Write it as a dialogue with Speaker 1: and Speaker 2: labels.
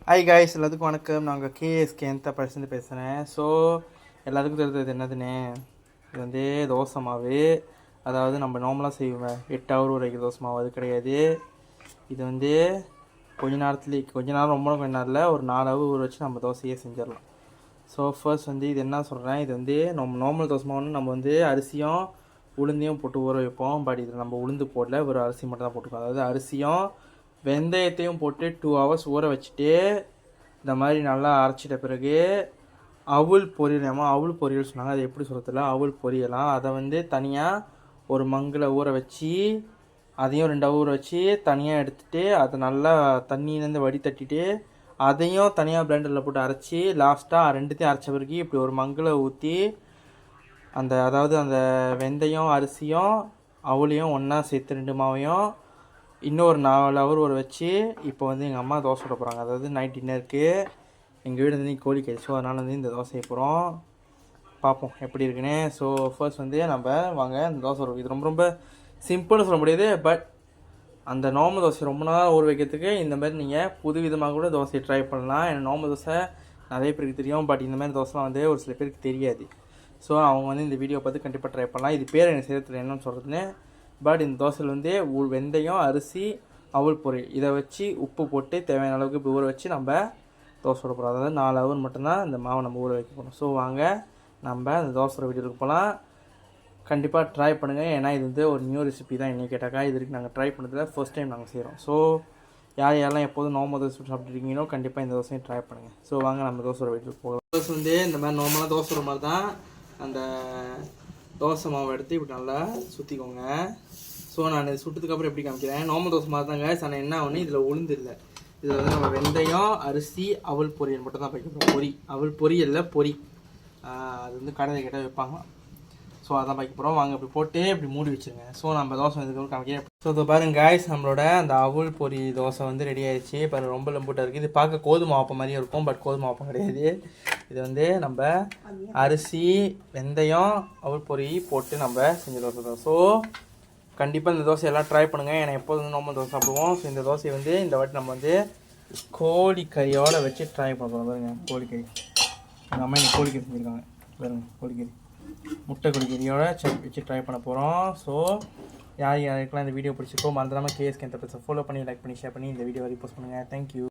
Speaker 1: Hi guys, எல்லாத்துக்கும் வணக்கம். நாங்கள் கேஎஸ்கே எந்த பர்சன்ட் பேசுகிறேன். ஸோ எல்லாத்துக்கும் தெரிஞ்சது என்னதுன்னு, இது வந்து தோசை மாவு. அதாவது நம்ம நார்மலாக செய்வோம் 8 ஹவர் வரைக்கும் தோசை மாவு, அது கிடையாது. இது வந்து கொஞ்ச நேரம் ரொம்ப கொஞ்ச நேரம் இல்லை, ஒரு 4 ஹவர் ஊற வச்சு நம்ம தோசையே செஞ்சிடலாம். ஸோ ஃபர்ஸ்ட் வந்து இது என்ன சொல்கிறேன், இது வந்து நம்ம நார்மல் தோசை மாவுன்னு நம்ம வந்து அரிசியும் உளுந்தையும் போட்டு ஊற வைப்போம். பட் இதில் நம்ம உளுந்து போடல, ஒரு அரிசி மட்டும் தான் போட்டுக்கோம். அதாவது அரிசியும் வெந்தயத்தையும் போட்டு 2 ஹவர்ஸ் ஊற வச்சுட்டு இந்த மாதிரி நல்லா அரைச்சிட்ட பிறகு அவுள் பொரியல் சொன்னாங்க. அது எப்படி சொல்கிறதில்ல, அவுள் பொரியலாம். அதை வந்து தனியாக ஒரு மங்கில் ஊற வச்சு அதையும் 2 ஹவர் ஊற வச்சு தனியாக எடுத்துகிட்டு அதை நல்லா தண்ணியிலேருந்து வடி தட்டிட்டு அதையும் தனியாக பிளெண்டரில் போட்டு அரைச்சி லாஸ்ட்டாக ரெண்டுத்தையும் அரைச்ச பிறகு இப்படி ஒரு மங்கில் ஊற்றி அதாவது அந்த வெந்தயம் அரிசியும் அவளையும் ஒன்றா சேர்த்து 2 மாவையும் இன்னொரு 4 ஹவர் ஊற வச்சு இப்போ வந்து எங்கள் அம்மா தோசை விட போகிறாங்க. அதாவது நைட் டின்னருக்கு எங்கள் வீடு வந்து கோழிக்கறி. ஸோ அதனால் வந்து இந்த தோசையை போகிறோம், பார்ப்போம் எப்படி இருக்குன்னு. ஸோ ஃபர்ஸ்ட் வந்து நம்ம வாங்க இந்த தோசை இது ரொம்ப ரொம்ப சிம்பிள்னு சொல்ல முடியாது. பட் அந்த நார்மல் தோசை ரொம்ப நாள் ஊற வைக்கிறதுக்கு இந்த மாதிரி நீங்கள் புது விதமாக கூட தோசையை ட்ரை பண்ணலாம். ஏன்னா நார்மல் தோசை நிறைய பேருக்கு தெரியும், பட் இந்த மாதிரி தோசைலாம் வந்து ஒரு சில பேருக்கு தெரியாது. ஸோ அவங்க வந்து இந்த வீடியோ பார்த்து கண்டிப்பாக ட்ரை பண்ணலாம். இது பேர் எனக்கு சேர்த்துல என்னன்னு சொல்கிறதுன்னு. பட் இந்த தோசையில் வந்து வெந்தயம் அரிசி அவல் பொரியல் இதை வச்சு உப்பு போட்டு தேவையான அளவுக்கு இப்போ ஊற வச்சு நம்ம தோசை விட போகிறோம். அதாவது 4 ஹவர் மட்டும்தான் இந்த மாவை நம்ம ஊற வைக்க போகிறோம். ஸோ வாங்க நம்ம அந்த தோசை வீடியோக்கு போகலாம். கண்டிப்பாக ட்ரை பண்ணுங்கள். ஏன்னா இது வந்து ஒரு நியூ ரெசிபி தான். என்ன கேட்டாக்கா இது வரைக்கும் நாங்கள் ட்ரை பண்ணதில் ஃபர்ஸ்ட் டைம் நாங்கள் செய்கிறோம். ஸோ யாரெல்லாம் எப்போதும் நார்மல் தோசை சாப்பிட்ருக்கீங்களோ கண்டிப்பாக இந்த தோசையும் ட்ரை பண்ணுங்கள். ஸோ வாங்க நம்ம தோசை வீட்டுக்கு போகலாம். தோசை வந்து இந்த மாதிரி நார்மலாக தோசை மாதிரி தான். அந்த தோசை மாவை எடுத்து இப்படி நல்லா சுற்றிக்கோங்க. ஸோ நான் இது சுட்டதுக்கப்புறம் எப்படி காமிக்கிறேன், நார்மல் தோசை மாதிரி தாங்க. ஆனால் என்ன ஒன்று இதில் உளுந்து இல்லை. இதில் வந்து நம்ம வெந்தயம் அரிசி அவல் பொரியல் மட்டும் தான் வைக்க அவல் பொரியலில் பொரி அது வந்து கடையில் கிட்ட வைப்பாங்க. ஸோ அதான் வைக்க போகிறோம். வாங்க இப்படி போட்டு இப்படி மூடி வச்சுருங்க. ஸோ நம்ம தோசை இதுக்கப்புறம் காமிக்கிறேன். ஸோ இப்போ பாருங்க காய்ஸ், நம்மளோட அந்த அவல் பொரி தோசை வந்து ரெடி ஆயிடுச்சு. பாருங்கள் ரொம்ப லம்பூட்டாக இருக்குது. இது பார்க்க கோதுமை ஆப்பம் மாதிரியும் இருக்கும், பட் கோதுமை ஆப்பம் கிடையாது. இது வந்து நம்ம அரிசி வெந்தயம் அவல் பொரி போட்டு நம்ம செஞ்ச தோசை தான். ஸோ கண்டிப்பாக இந்த தோசை எல்லாம் ட்ரை பண்ணுங்கள். ஏன்னா எப்போதும் நம்ம தோசை சாப்பிடுவோம். ஸோ இந்த தோசையை வந்து இந்த வாட்டி நம்ம வந்து கோழிக்கறியோடு வச்சு ட்ரை பண்ணுறோம். பாருங்க கோழிக்கறி, எங்கள் அம்மா இன்னைக்கு கோழிக்கறி செஞ்சுருக்காங்க. பாருங்க கோழிக்கறி முட்டை கோழிக்கறியோட வச்சு ட்ரை பண்ண போகிறோம். ஸோ யாருக்கெல்லாம் இந்த வீடியோ பிடிச்சிருக்கோ மறந்துடாமல் கேஎஸ்கே எந்த ஃபாலோ பண்ணி லைக் பண்ணி ஷேர் பண்ணி இந்த வீடியோ வரைக்கும் போஸ்ட் பண்ணுங்கள். தேங்க்யூ.